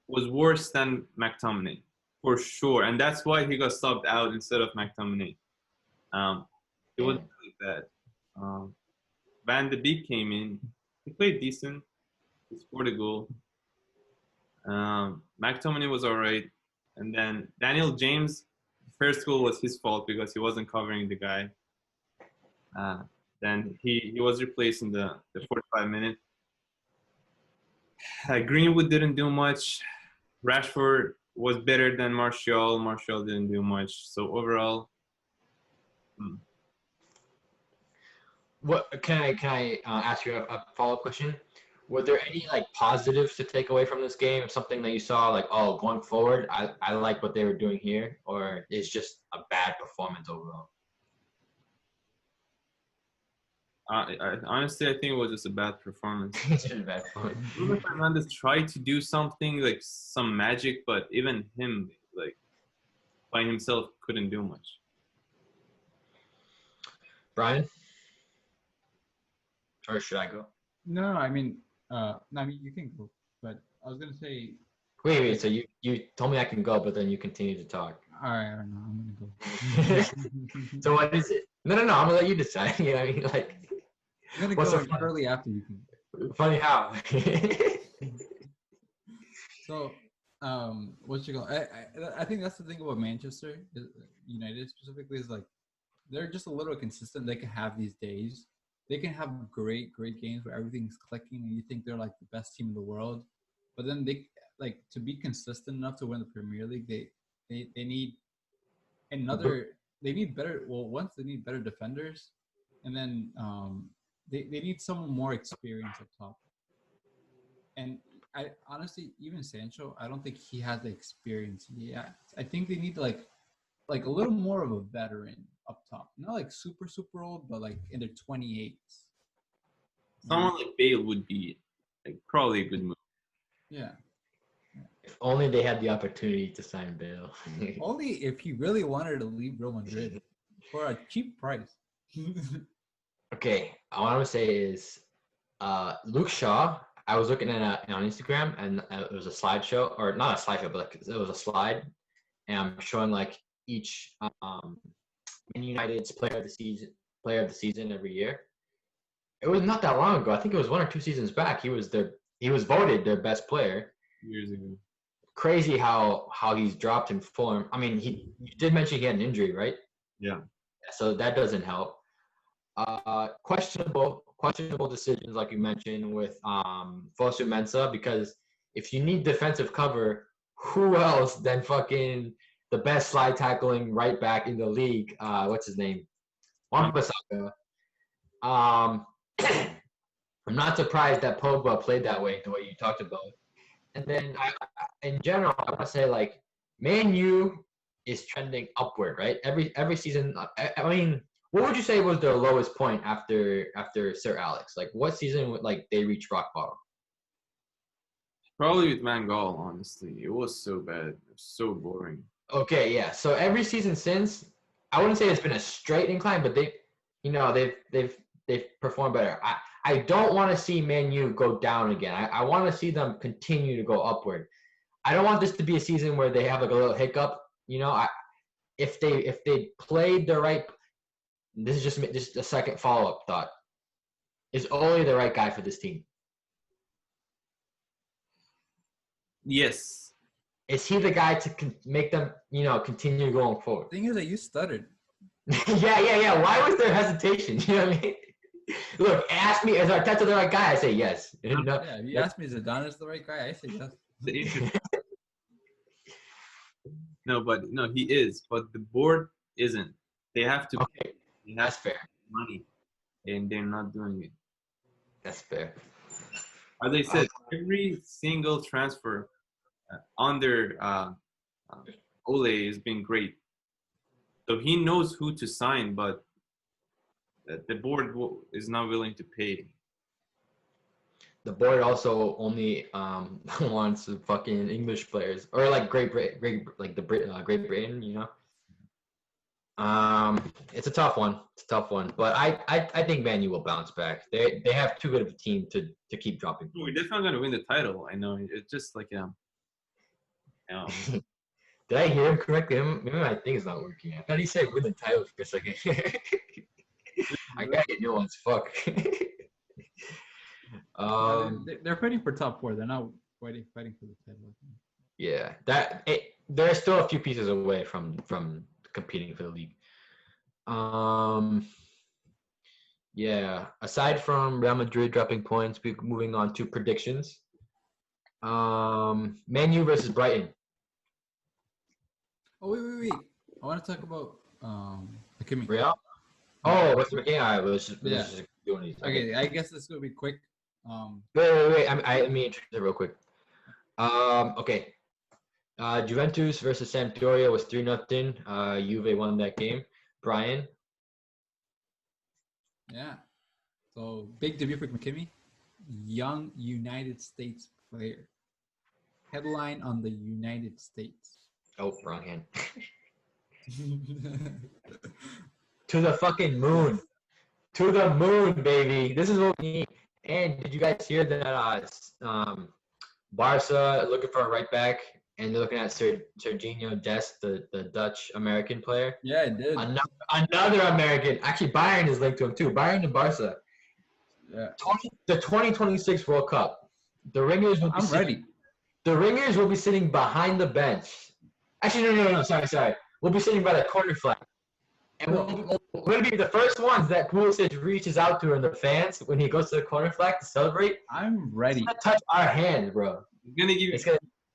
was worse than McTominay for sure, and that's why he got subbed out instead of McTominay. It was really bad. Van de Beek came in. He played decent. He scored a goal. McTominay was all right. And then Daniel James, first goal was his fault because he wasn't covering the guy. Then he was replaced in the 45 minute. Greenwood didn't do much. Rashford was better than Martial. Martial didn't do much. So overall, What can I ask you a follow-up question? Were there any like positives to take away from this game? Something that you saw like, oh, going forward, I like what they were doing here, or is just a bad performance overall? Honestly, I think it was just a bad performance. It's just a bad performance. Bruno Fernandes tried to do something like some magic, but even him, like by himself, couldn't do much. Brian, or should I go? No, I mean, you can go. But I was gonna say. Wait. So you told me I can go, but then you continue to talk. All right, I don't know. I'm gonna go. So what is it? No. I'm gonna let you decide. You know what I mean? Like, I'm gonna go shortly after you can. Funny how? So, what you call? I think that's the thing about Manchester United specifically is like they're just a little consistent. They can have these days. They can have great games where everything's clicking and you think they're like the best team in the world, but then like to be consistent enough to win the Premier League, they need another. They need better. Well, once they need better defenders, and then they need someone more experienced up top. And I honestly, even Sancho, I don't think he has the experience. Yeah, I think they need like a little more of a veteran up top. Not like super old, but like in their 28s. Someone like Bale would be like probably a good move. Yeah. If only they had the opportunity to sign Bale. Only if he really wanted to leave Real Madrid for a cheap price. Okay, what I want to say is Luke Shaw. I was looking at on Instagram, and it was a slideshow, or not a slideshow, but like, it was a slide, and I'm showing like each Man United's player of the season every year. It was not that long ago. I think it was 1 or 2 seasons back. He was voted their best player Years ago. Crazy how he's dropped in form. I mean, you did mention he had an injury, right? Yeah. So that doesn't help. Questionable decisions, like you mentioned, with Fosu Mensah, because if you need defensive cover, who else than fucking the best slide tackling right back in the league? What's his name? Wan-Bissaka. I'm not surprised that Pogba played that way, the way you talked about. And then, in general, I want to say, like, Man U is trending upward, right? Every season. I mean, what would you say was their lowest point after Sir Alex? Like, what season would they reach rock bottom? Probably with Van Gaal, honestly. It was so bad. It was so boring. Okay, yeah. So every season since, I wouldn't say it's been a straight incline, but they've performed better. I don't want to see Man U go down again. I want to see them continue to go upward. I don't want this to be a season where they have like a little hiccup. If they played the right, this is just a second follow-up thought. Is Ole the right guy for this team? Yes. Is he the guy to make them, continue going forward? The thing is that you stuttered. Yeah. Why was there hesitation? You know what I mean? Look, ask me, is Arteta the right guy? I say yes. Yeah, if you ask me, is Adonis the right guy? I say yes. No, he is. But the board isn't. They have to. Okay, that's fair. Money, and they're not doing it. That's fair. As I said, every single transfer under Ole has been great. So he knows who to sign, but the board is not willing to pay. The board also only wants fucking English players, or like Great Britain, It's a tough one. But I think Man U will bounce back. They have too good of a team to keep dropping. We're definitely gonna win the title. I know. It's just like Did I hear him correctly? Maybe my thing's not working. I thought he said win the title for a second. I gotta get new ones. Fuck. They're fighting for top 4. They're not fighting for the title. Yeah, they're still a few pieces away from competing for the league. Yeah. Aside from Real Madrid dropping points, we're moving on to predictions. Man U versus Brighton. Oh wait! I want to talk about Hakimi. Real. Oh, what's the game? Let's just doing these. Okay, I guess this will be quick. Wait. Let me introduce it real quick. Okay. Juventus versus Sampdoria was 3-0. Juve won that game. Brian. Yeah. So big debut for McKimmie, young United States player. Headline on the United States. Oh, wrong hand. To the fucking moon. To the moon, baby. This is what we need. And did you guys hear that Barca looking for a right back, and they're looking at Serginho Dest, the Dutch American player? Yeah, it did. Another American. Actually, Bayern is linked to him too. Bayern and Barca. Yeah. The 2026 World Cup. The Ringers will be I'm ready. The Ringers will be sitting behind the bench. Actually, no. Sorry. We'll be sitting by the corner flag. And we're going to be the first ones that Pulisic reaches out to in the fans when he goes to the corner flag to celebrate. I'm ready. It's going to touch our hands, bro. It's gonna give you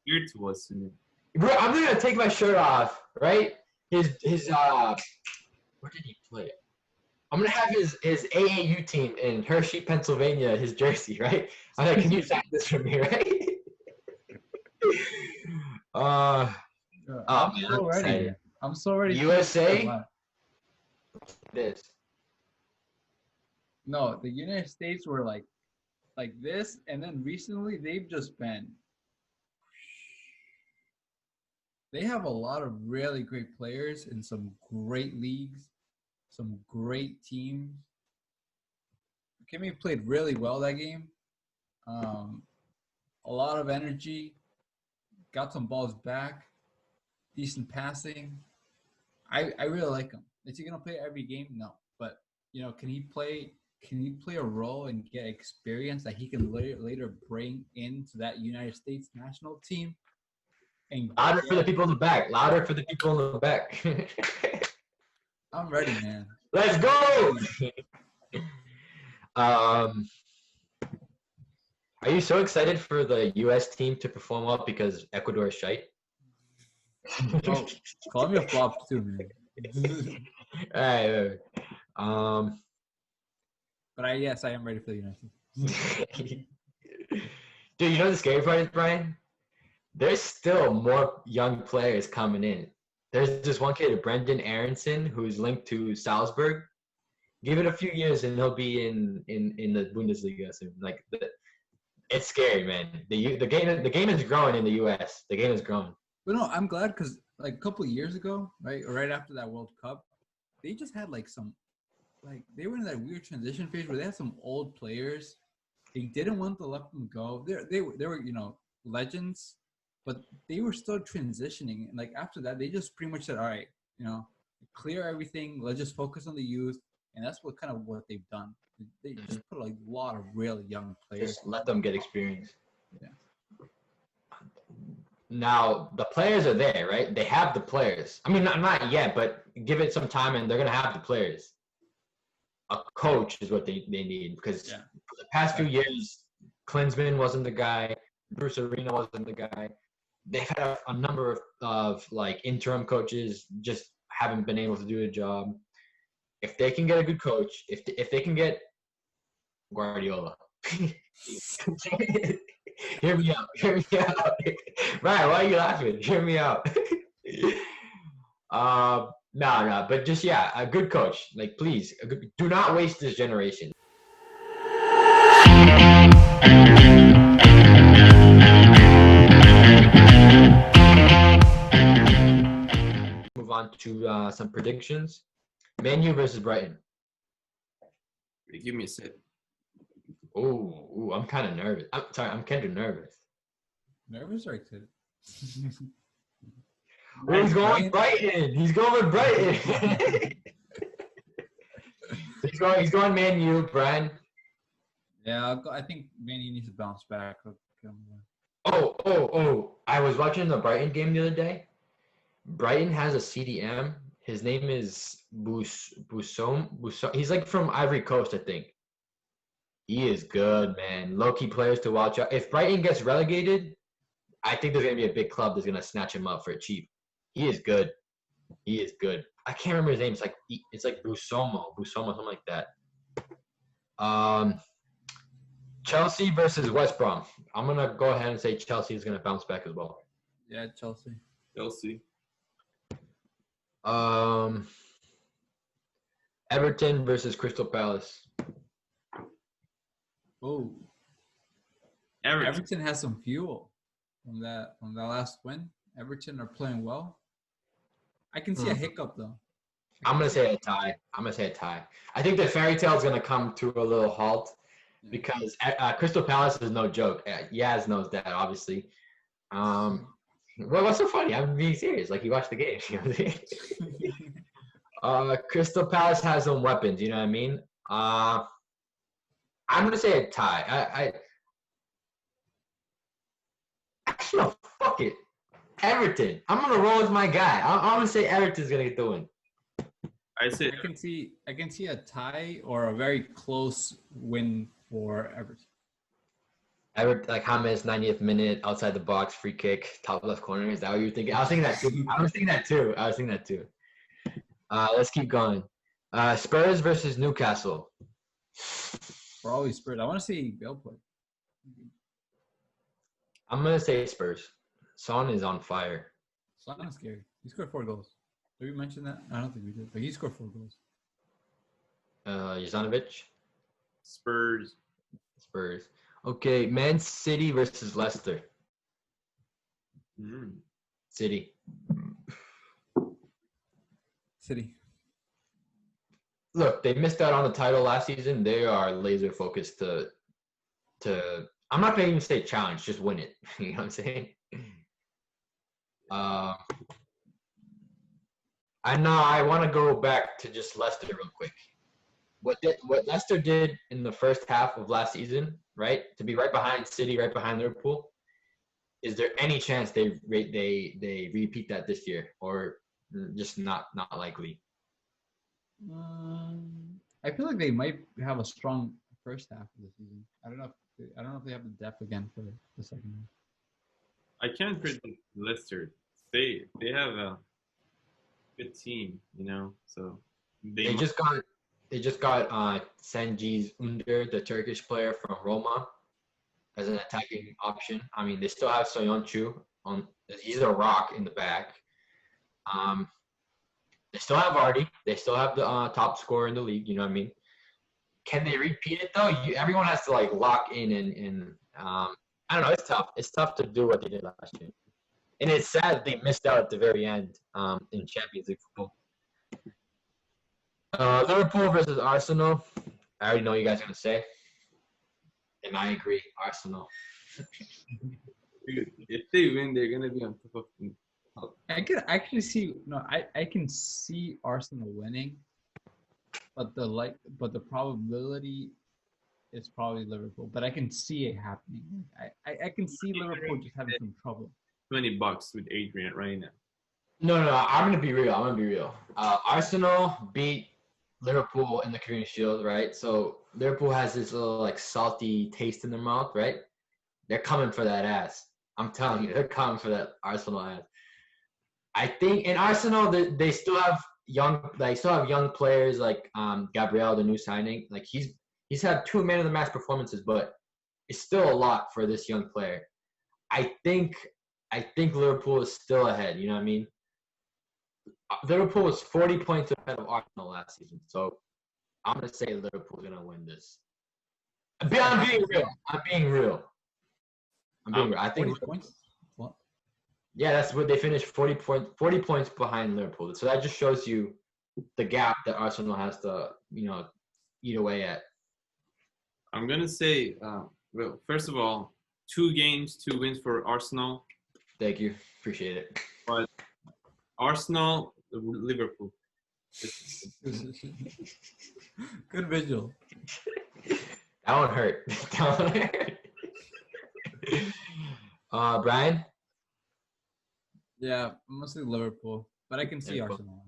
weird to us soon. Bro, I'm gonna take my shirt off, right? His where did he play? I'm gonna have his AAU team in Hershey, Pennsylvania, his jersey, right? I'm like, can you sign this for me, right? Oh I'm man, so I'm ready. excited. Man. I'm so ready. USA. This. No, the United States were like this, and then recently they've just been. They have a lot of really great players in some great leagues, some great teams. Kimmy played really well that game. A lot of energy, got some balls back, decent passing. I really like him. Is he gonna play every game? No, but can he play? Can he play a role and get experience that he can later bring into that United States national team? And Louder for the people in the back. Louder for the people in the back. I'm ready, man. Let's go. Are you so excited for the U.S. team to perform well because Ecuador is shite? Oh, Colombia flopped too, man. All right. But yes, I am ready for the United States. Dude, you know the scary part is, Brian? There's still more young players coming in. There's this one kid, Brendan Aronson, who's linked to Salzburg. Give it a few years and he'll be in the Bundesliga soon. Like, it's scary, man. The game is growing in the U.S. The game is growing. But no, I'm glad because like a couple of years ago, right after that World Cup, they just had they were in that weird transition phase where they had some old players. They didn't want to let them go. They were legends, but they were still transitioning. And like after that, they just pretty much said, all right, clear everything. Let's just focus on the youth. And that's what they've done. They just put a lot of really young players. Just let them get experience. Yeah. Now the players are there, right? They have the players. I mean, not yet, but give it some time, and they're gonna have the players. A coach is what they need because for the past few years, Klinsmann wasn't the guy. Bruce Arena wasn't the guy. They've had a number of like interim coaches just haven't been able to do the job. If they can get a good coach, if they can get Guardiola, hear me out. Ryan, why are you laughing? Hear me out. No, but just a good coach. Like, please, do not waste this generation. Move on to some predictions. Man U versus Brighton. Give me a sip. Oh, I'm kind of nervous. I'm kind of nervous. Nervous or excited? He's going with Brighton. He's going with Brighton. he's going Man U, Brian. Yeah, I think Man U needs to bounce back. Oh! I was watching the Brighton game the other day. Brighton has a CDM. His name is Busom. He's like from Ivory Coast, I think. He is good, man. Low-key players to watch out. If Brighton gets relegated, I think there's going to be a big club that's going to snatch him up for cheap. He is good. I can't remember his name. It's like Busomo, something like that. Chelsea versus West Brom. I'm going to go ahead and say Chelsea is going to bounce back as well. Yeah, Chelsea. Everton versus Crystal Palace. Oh. Everton has some fuel from that last win. Everton are playing well. I can see a hiccup though. I'm gonna say a tie. I think the fairy tale is gonna come to a little halt because Crystal Palace is no joke. Yaz knows that, obviously. Well, what's so funny? I'm being serious. Like, you watched the game. Crystal Palace has some weapons. You know what I mean? I'm gonna say a tie. Actually, no, fuck it. Everton. I'm gonna roll with my guy. I'm gonna say Everton's gonna get the win. I can see a tie or a very close win for Everton. Like James 90th minute, outside the box, free kick, top left corner. Is that what you're thinking? I was thinking that too. I was thinking that too. Let's keep going. Spurs versus Newcastle. Probably Spurs. I want to see Bale play. I'm gonna say Spurs. Son is on fire. Son is scary. He scored 4 goals. Did we mention that? I don't think we did, but he scored 4 goals. Jovanovic. Spurs. Okay, Man City versus Leicester. City. Look, they missed out on the title last season. They are laser focused to I'm not gonna even say challenge, just win it. You know what I'm saying? I want to go back to just Leicester real quick. What Leicester did in the first half of last season, right? To be right behind City, right behind Liverpool. Is there any chance they repeat that this year, or just not likely? I feel like they might have a strong first half of the season. I don't know if they have the depth again for the second half. I can't predict Leicester. They have a good team, so they just got Cengiz Under, the Turkish player from Roma, as an attacking option. I mean, they still have Soyuncu on. He's a rock in the back. They still have Vardy. They still have the top scorer in the league. You know what I mean? Can they repeat it though? Everyone has to like lock in and I don't know. It's tough. It's tough to do what they did last year, and it's sad they missed out at the very end in Champions League football. Liverpool versus Arsenal. I already know what you guys are gonna say, and I agree. Arsenal. If they win, they're gonna be on top of. I can actually see. No, I can see Arsenal winning, but the probability is probably Liverpool. But I can see it happening. I can see Liverpool just having some trouble. $20 with Adrian right now. No. I'm gonna be real. Arsenal beat Liverpool in the Community Shield, right? So Liverpool has this little like salty taste in their mouth, right? They're coming for that ass. I'm telling you, they're coming for that Arsenal ass. I think in Arsenal they still have young players like Gabriel, the new signing. Like he's had 2 man of the match performances, but it's still a lot for this young player. I think Liverpool is still ahead. You know what I mean? Liverpool was 40 points ahead of Arsenal last season, so I'm gonna say Liverpool's gonna win this. I'm being real. I think 40 points. What? Yeah, that's what they finished 40 points behind Liverpool. So that just shows you the gap that Arsenal has to, eat away at. I'm gonna say, well, first of all, 2 games, 2 wins for Arsenal. Thank you, appreciate it. But Arsenal, Liverpool. Good visual. That one hurt. Brian? Yeah, mostly Liverpool, but I can see Liverpool. Arsenal.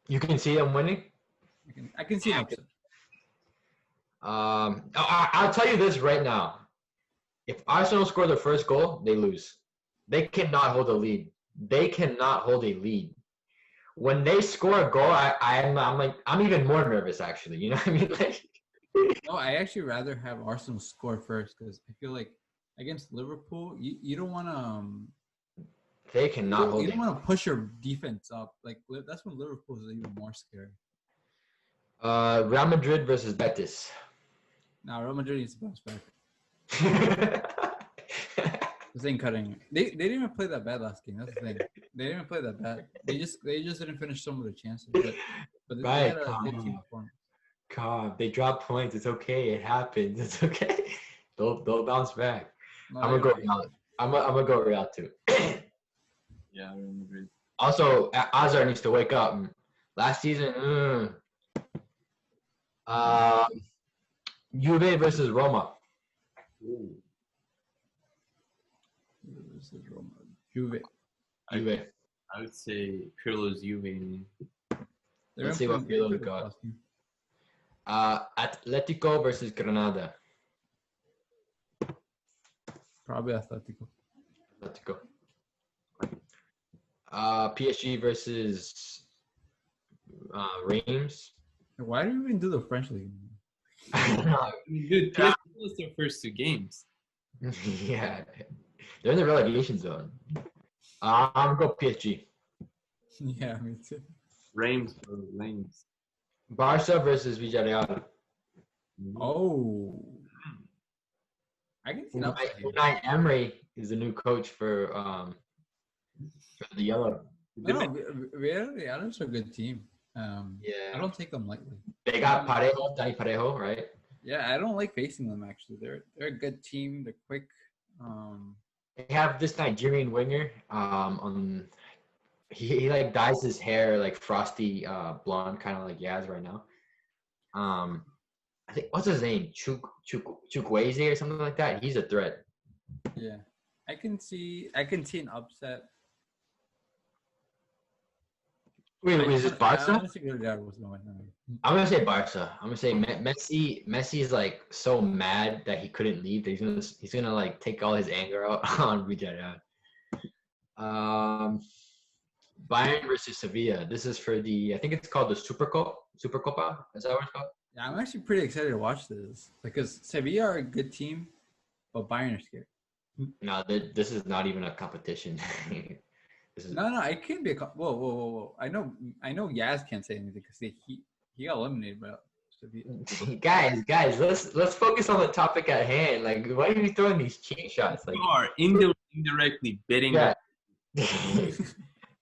You can see them winning? I can see an upset. I'll tell you this right now. If Arsenal score their first goal, they lose. They cannot hold a lead. When they score a goal, I'm even more nervous actually. You know what I mean? No, I actually rather have Arsenal score first because I feel like against Liverpool, you don't want to. They cannot hold. You don't want to push your defense up. Like that's when Liverpool is even more scary. Real Madrid versus Betis. Now Real Madrid needs to bounce back. This ain't cutting it. They didn't even play that bad last game. That's the thing. They didn't even play that bad. They just didn't finish some of the chances. But they had a good team performance. God, they dropped points. It's okay. It happens. It's okay. They'll bounce back. No, I'm gonna go Real. I'm gonna go Real too. Yeah, Real Madrid. Also, Azar needs to wake up. Last season, Juve versus Roma. Ooh. Versus Roma. Juve. I would say Pirlo's Juve. Let's see what Pirlo's got. Atletico versus Granada. Probably Atletico. Atletico. PSG versus Reims. Why do you even do the French league? Dude, PSG lost their first 2 games. Yeah, they're in the relegation zone. I'm gonna go PSG. Yeah, me too. Reims or Lanes. Barca versus Villarreal. Oh, I can see an upset here. Unai Emery is the new coach for the Yellow. No, Villarreal is a good team. I Yeah, don't take them lightly. they got Parejo, Dani Parejo, right? Yeah, I don't like facing them actually. They're a good team. They're quick. They have this Nigerian winger. He like dyes his hair like frosty blonde, kind of like Yaz right now. I think what's his name? Chukwueze or something like that. He's a threat. Yeah, I can see an upset. Wait, is it Barca? I want to see Villarreal was going. I'm gonna say Barca. I'm gonna say Messi. Messi's like so mad that he couldn't leave that he's gonna like take all his anger out on Villarreal. Bayern versus Sevilla. This is for I think it's called the Supercopa. Is that what it's called? Yeah, I'm actually pretty excited to watch this because Sevilla are a good team, but Bayern are scared. No, this is not even a competition. No, it can't be a. Whoa! I know Yaz can't say anything because he got eliminated by Sevilla. guys, let's focus on the topic at hand. Like, why are you throwing these cheat shots? Like, You are indirectly betting. yeah.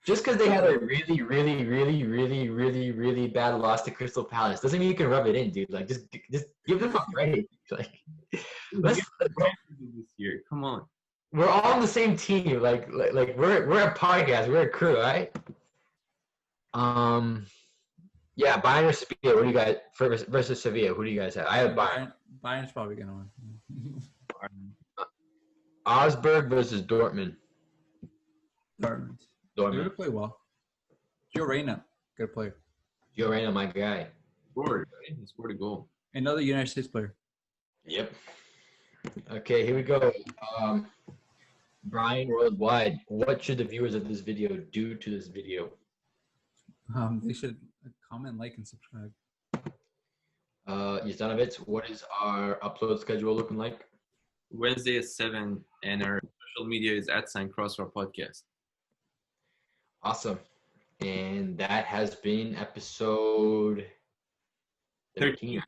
Just because they had a really, really, really, really, really, really bad loss to Crystal Palace doesn't mean you can rub it in, dude. Like, just give them a break. Like, let's this year. Come on. We're all on the same team. Like we're a podcast. We're a crew, right? Yeah, Bayern or Sevilla. What do you guys versus Sevilla? Who do you guys have? I have Bayern. Bayern's probably gonna win. Augsburg versus Dortmund. Dortmund. They're gonna play well. Gio Reyna, good player. Gio Reyna, my guy. He scored a goal. Another United States player. Yep. Okay, here we go. Brian Worldwide, what should the viewers of this video do to this video? They should comment, like, and subscribe. Yazanovitz, what is our upload schedule looking like? Wednesday at 7, and our social media is @Crossbar Podcast. Awesome. And that has been episode 13.